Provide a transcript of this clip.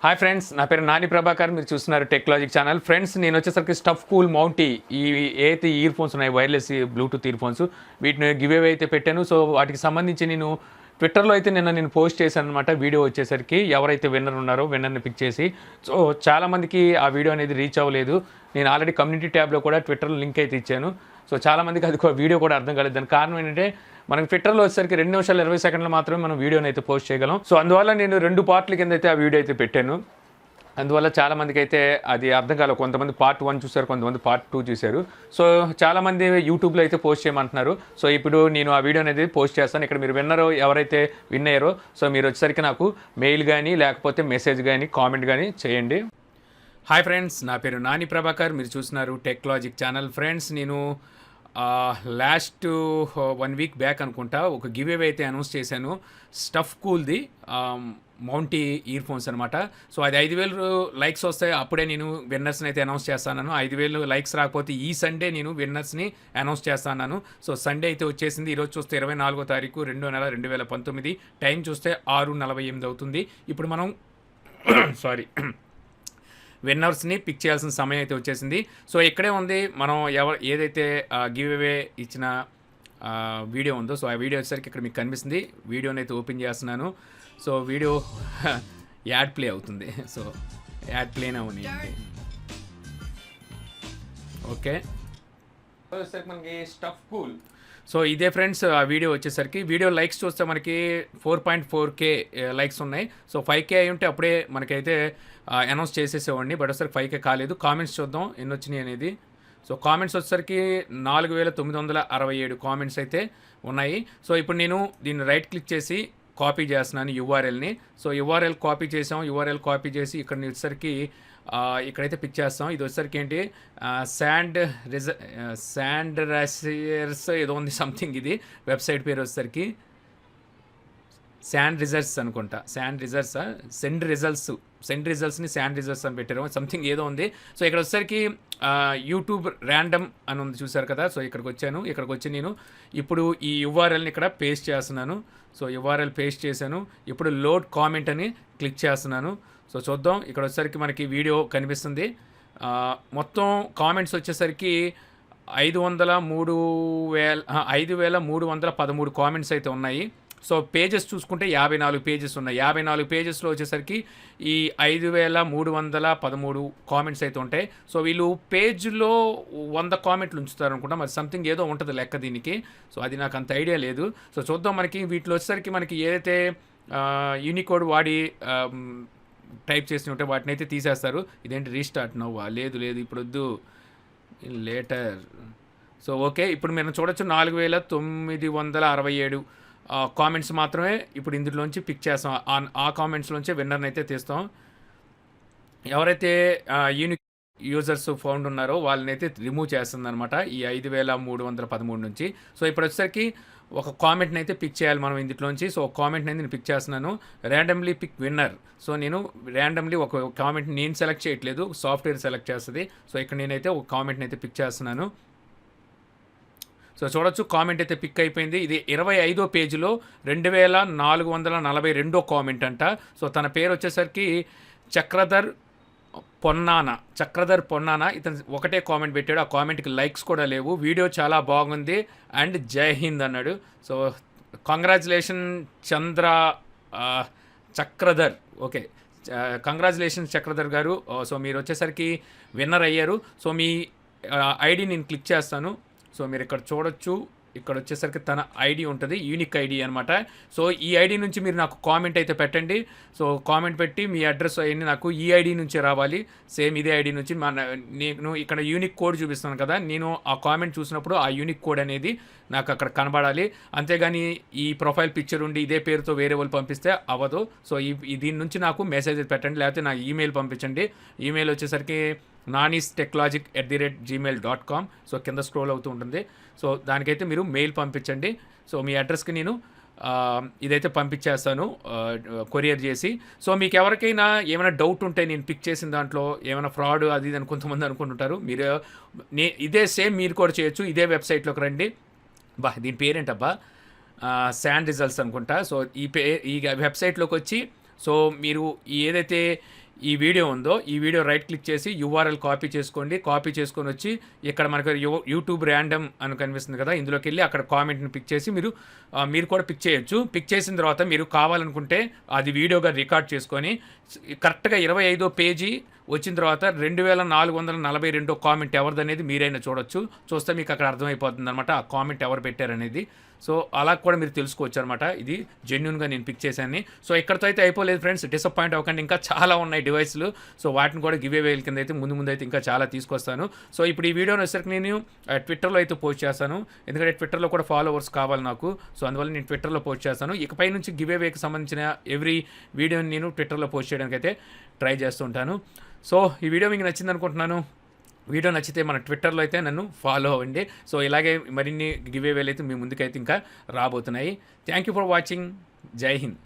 Hi friends, నా పేరు నాని ప్రభాకర్. మీరు చూస్తున్నారు టెక్లాజిక్ ఛానల్. ఫ్రెండ్స్, నేను వచ్చేసరికి స్టఫ్ కూల్ మౌంటీ ఈ ఏదైతే ఇయర్ ఫోన్స్ ఉన్నాయి, వైర్లెస్ బ్లూటూత్ ఇయర్ ఫోన్స్, వీటిని గివ్ అవే అయితే పెట్టాను. సో వాటికి సంబంధించి నేను ట్విట్టర్లో అయితే నేను పోస్ట్ చేశాను అనమాట. వీడియో వచ్చేసరికి ఎవరైతే విన్నర్ ఉన్నారో విన్నర్ని పిక్ చేసి, సో చాలామందికి ఆ వీడియో అనేది రీచ్ అవ్వలేదు. నేను ఆల్రెడీ కమ్యూనిటీ ట్యాబ్లో కూడా ట్విట్టర్లో లింక్ అయితే ఇచ్చాను. సో చాలామందికి అది వీడియో కూడా అర్థం కాలేదు. దానికి కారణం ఏంటంటే, మనకి ట్విట్టర్లో వచ్చేసరికి 2 నిమిషాలు 20 సెకండ్లు మాత్రమే మనం వీడియోని అయితే పోస్ట్ చేయగలం. సో అందువల్ల నేను 2 పార్ట్ల కింద అయితే ఆ వీడియో అయితే పెట్టాను. అందువల్ల చాలామందికి అయితే అది అర్థం కాలేదు. కొంతమంది పార్ట్ 1 చూశారు, కొంతమంది పార్ట్ 2 చూశారు. సో చాలామంది యూట్యూబ్లో అయితే పోస్ట్ చేయమంటున్నారు. సో ఇప్పుడు నేను ఆ వీడియో అనేది పోస్ట్ చేస్తాను. ఇక్కడ మీరు విన్నరో, ఎవరైతే విన్ అయ్యారో, సో మీరు వచ్చేసరికి నాకు మెయిల్ కానీ లేకపోతే మెసేజ్ కానీ కామెంట్ కానీ చేయండి. హాయ్ ఫ్రెండ్స్, నా పేరు నాని ప్రభాకర్. మీరు చూస్తున్నారు టెక్లాజిక్ ఛానల్. ఫ్రెండ్స్, నేను లాస్ట్ 1 వీక్ బ్యాక్ అనుకుంటా ఒక గివ్ అవే అయితే అనౌన్స్ చేశాను. స్టఫ్ కూల్ది మౌంటీ ఇయర్ ఫోన్స్ అనమాట. సో అది 5,000 లైక్స్ వస్తాయి, అప్పుడే నేను విన్నర్స్ని అయితే అనౌన్స్ చేస్తాను. 5,000 లైక్స్ రాకపోతే ఈ సండే నేను విన్నర్స్ని అనౌన్స్ చేస్తాను. సో సండే అయితే వచ్చేసింది. ఈరోజు చూస్తే 24వ తారీఖు 2వ నెల 2019. టైం చూస్తే 6:48 అవుతుంది. ఇప్పుడు మనం విన్నర్స్ని పిక్ చేయాల్సిన సమయం అయితే వచ్చేసింది. సో ఇక్కడే ఉంది, మనం ఏదైతే గివ్ అవే ఇచ్చిన వీడియో ఉందో, సో ఆ వీడియో వచ్చేసరికి ఇక్కడ మీకు కనిపిస్తుంది. వీడియోని అయితే ఓపెన్ చేస్తున్నాను. సో వీడియో యాడ్ ప్లే అవుతుంది. సో యాడ్ ప్లేనే అవునాయి. ఓకే, మనకి స్టఫ్ కూల్. సో ఇదే ఫ్రెండ్స్ ఆ వీడియో వచ్చేసరికి. వీడియో లైక్స్ చూస్తే మనకి 4.4K లైక్స్ ఉన్నాయి. సో 5K అయి ఉంటే అప్పుడే మనకైతే అనౌన్స్ చేసేసేవాడిని. బట్ ఒకసారి 5K కాలేదు. కామెంట్స్ చూద్దాం ఎన్ని వచ్చినాయి అనేది. సో కామెంట్స్ వచ్చేసరికి 4,967 కామెంట్స్ అయితే ఉన్నాయి. సో ఇప్పుడు నేను దీన్ని రైట్ క్లిక్ చేసి కాపీ చేస్తున్నాను యూఆర్ఎల్ని. సో యూఆర్ఎల్ కాపీ చేసాం. యూఆర్ఎల్ కాపీ చేసి ఇక్కడ వచ్చేసరికి ఇక్కడైతే పిక్ చేస్తాం. ఇది వచ్చేసరికి ఏంటి, శాండ్ రసియర్స్ ఏదో ఉంది సంథింగ్. ఇది వెబ్సైట్ పేరు వచ్చేసరికి శాండ్ రిజల్ట్స్ అనుకుంటా. సెండ్ రిజల్ట్స్ని శాండ్ రిజల్ట్స్ అని పెట్టారు, సంథింగ్ ఏదో ఉంది. సో ఇక్కడ వచ్చేసరికి యూట్యూబ్ ర్యాండమ్ అని ఉంది, చూసారు కదా. సో ఇక్కడికి వచ్చి నేను ఇప్పుడు ఈ యూఆర్ఎల్ని ఇక్కడ పేస్ట్ చేస్తున్నాను. సో యూఆర్ఎల్ పేస్ట్ చేశాను. ఇప్పుడు లోడ్ కామెంట్ అని క్లిక్ చేస్తున్నాను. సో చూద్దాం, ఇక్కడ వచ్చేసరికి మనకి వీడియో కనిపిస్తుంది. మొత్తం కామెంట్స్ వచ్చేసరికి 5,313 కామెంట్స్ అయితే ఉన్నాయి. సో పేజెస్ చూసుకుంటే 54 పేజెస్ ఉన్నాయి. 54 పేజెస్లో వచ్చేసరికి ఈ 5,313 కామెంట్స్ అయితే ఉంటాయి. సో వీళ్ళు పేజ్లో 100 కామెంట్లు ఉంచుతారు అనుకుంటా, మరి సంథింగ్ ఏదో ఉంటుంది లెక్క దీనికి. సో అది నాకు అంత ఐడియా లేదు. సో చూద్దాం, మనకి వీటిలో వచ్చేసరికి మనకి ఏదైతే యూనికోడ్ వాడి టైప్ చేసి ఉంటే వాటిని అయితే తీసేస్తారు. ఇదేంటి రీస్టార్ట్ నవ్వా? లేదు ఇప్పుడు వద్దు, లేటర్. సో ఓకే, ఇప్పుడు మేము చూడొచ్చు 4,967 కామెంట్స్ మాత్రమే ఇప్పుడు ఇందులోంచి పిక్ చేస్తాం. ఆ కామెంట్స్లోంచి విన్నర్ని అయితే తీస్తాం. ఎవరైతే యూనిక్ యూజర్స్ ఫౌండ్ ఉన్నారో వాళ్ళని అయితే రిమూవ్ చేస్తుంది అనమాట ఈ 5,313 నుంచి. సో ఇప్పుడు వచ్చేసరికి ఒక కామెంట్ని అయితే పిక్ చేయాలి మనం ఇందులోంచి. సో ఒక కామెంట్ని అయితే నేను పిక్ చేస్తున్నాను. Randomly pick winner. సో నేను ర్యాండమ్లీ ఒక కామెంట్ని నేను సెలెక్ట్ చేయట్లేదు, సాఫ్ట్వేర్ సెలెక్ట్ చేస్తుంది. సో ఇక్కడ నేనైతే ఒక కామెంట్ని అయితే పిక్ చేస్తున్నాను. సో చూడొచ్చు, కామెంట్ అయితే పిక్ అయిపోయింది. ఇది 25వ పేజీలో 2,442 కామెంట్ అంట. సో తన పేరు వచ్చేసరికి చక్రధర్ పొన్నానా. ఇతను ఒకటే కామెంట్ పెట్టాడు. ఆ కామెంట్కి లైక్స్ కూడా లేవు. వీడియో చాలా బాగుంది అండ్ జై హింద్ అన్నాడు. So congratulation Chakradhar. Okay, congratulation Chakradhar గారు. సో మీరు వచ్చేసరికి విన్నర్ అయ్యారు. సో మీ ఐడి నేను క్లిక్ చేస్తాను. సో మీరు ఇక్కడ చూడొచ్చు, ఇక్కడ వచ్చేసరికి తన ఐడి ఉంటుంది, యూనిక్ ఐడి అనమాట. సో ఈ ఐడి నుంచి మీరు నాకు కామెంట్ అయితే పెట్టండి. సో కామెంట్ పెట్టి మీ అడ్రస్ అవన్నీ నాకు ఈ ఐడి నుంచే రావాలి. సేమ్ ఇదే ఐడి నుంచి నేను ఇక్కడ యూనిక్ కోడ్ చూపిస్తున్నాను కదా, నేను ఆ కామెంట్ చూసినప్పుడు ఆ యూనిక్ కోడ్ అనేది నాకు అక్కడ కనబడాలి. అంతేగాని ఈ ప్రొఫైల్ పిక్చర్ ఉండి ఇదే పేరుతో వేరే వాళ్ళు పంపిస్తే అవ్వదు. సో దీని నుంచి నాకు మెసేజ్ పెట్టండి, లేకపోతే నాకు ఈమెయిల్ పంపించండి. ఈమెయిల్ వచ్చేసరికి nanis.techlogic@gmail.com. సో కింద స్క్రోల్ అవుతూ ఉంటుంది. సో దానికైతే మీరు మెయిల్ పంపించండి. సో మీ అడ్రస్కి నేను ఇదైతే పంపించేస్తాను కొరియర్ చేసి. సో మీకు ఎవరికైనా ఏమైనా డౌట్ ఉంటే నేను పిక్ చేసిన దాంట్లో ఏమైనా ఫ్రాడ్ అది అని కొంతమంది అనుకుంటుంటారు. మీరు ఇదే సేమ్ మీరు కూడా చేయొచ్చు. ఇదే వెబ్సైట్లోకి రండి. దీని పేరేంటబ్బా, శాండ్ రిజల్ట్స్ అనుకుంటా. సో ఈ వెబ్సైట్లోకి వచ్చి, సో మీరు ఏదైతే ఈ వీడియో ఉందో ఈ వీడియో రైట్ క్లిక్ చేసి యూఆర్ఎల్ కాపీ చేసుకోండి. కాపీ చేసుకొని వచ్చి ఇక్కడ మనకు యూట్యూబ్ ర్యాండమ్ అని కనిపిస్తుంది కదా, ఇందులోకి వెళ్ళి అక్కడ కామెంట్ని పిక్ చేసి మీరు కూడా పిక్ చేయొచ్చు. పిక్ చేసిన తర్వాత మీరు కావాలనుకుంటే అది వీడియోగా రికార్డ్ చేసుకొని కరెక్ట్గా 25వ పేజీ వచ్చిన తర్వాత 2442 కామెంట్ ఎవరిదనేది మీరైనా చూడొచ్చు. చూస్తే మీకు అక్కడ అర్థమైపోతుంది అనమాట ఆ కామెంట్ ఎవరు పెట్టారనేది. సో అలా కూడా మీరు తెలుసుకోవచ్చు అనమాట. ఇది జెన్యున్గా నేను పిక్ చేశాను. సో ఇక్కడతో అయితే అయిపోలేదు ఫ్రెండ్స్, డిసప్పాయింట్ అవ్వకండి, ఇంకా చాలా ఉన్నాయి డివైస్లు. సో వాటిని కూడా గివ్ అవేల కింద అయితే ముందు అయితే ఇంకా చాలా తీసుకొస్తాను. సో ఇప్పుడు ఈ వీడియోని వచ్చేసరికి నేను ట్విట్టర్లో అయితే పోస్ట్ చేస్తాను, ఎందుకంటే ట్విట్టర్లో కూడా ఫాలోవర్స్ కావాలి నాకు. సో అందువల్ల నేను ట్విట్టర్లో పోస్ట్ చేస్తాను. ఇకపై నుంచి గివ్ అవేకి సంబంధించిన ఎవ్రీ వీడియోని నేను ట్విట్టర్లో పోస్ట్ చేయడానికి అయితే ట్రై చేస్తుంటాను. సో ఈ వీడియో మీకు నచ్చింది అనుకుంటున్నాను. వీడియో నచ్చితే మన ట్విట్టర్లో అయితే నన్ను ఫాలో అవ్వండి. సో ఇలాగే మరిన్ని గివ్ అవేలు అయితే మీ ముందుకైతే ఇంకా రాబోతున్నాయి. Thank you for watching. జై హింద్.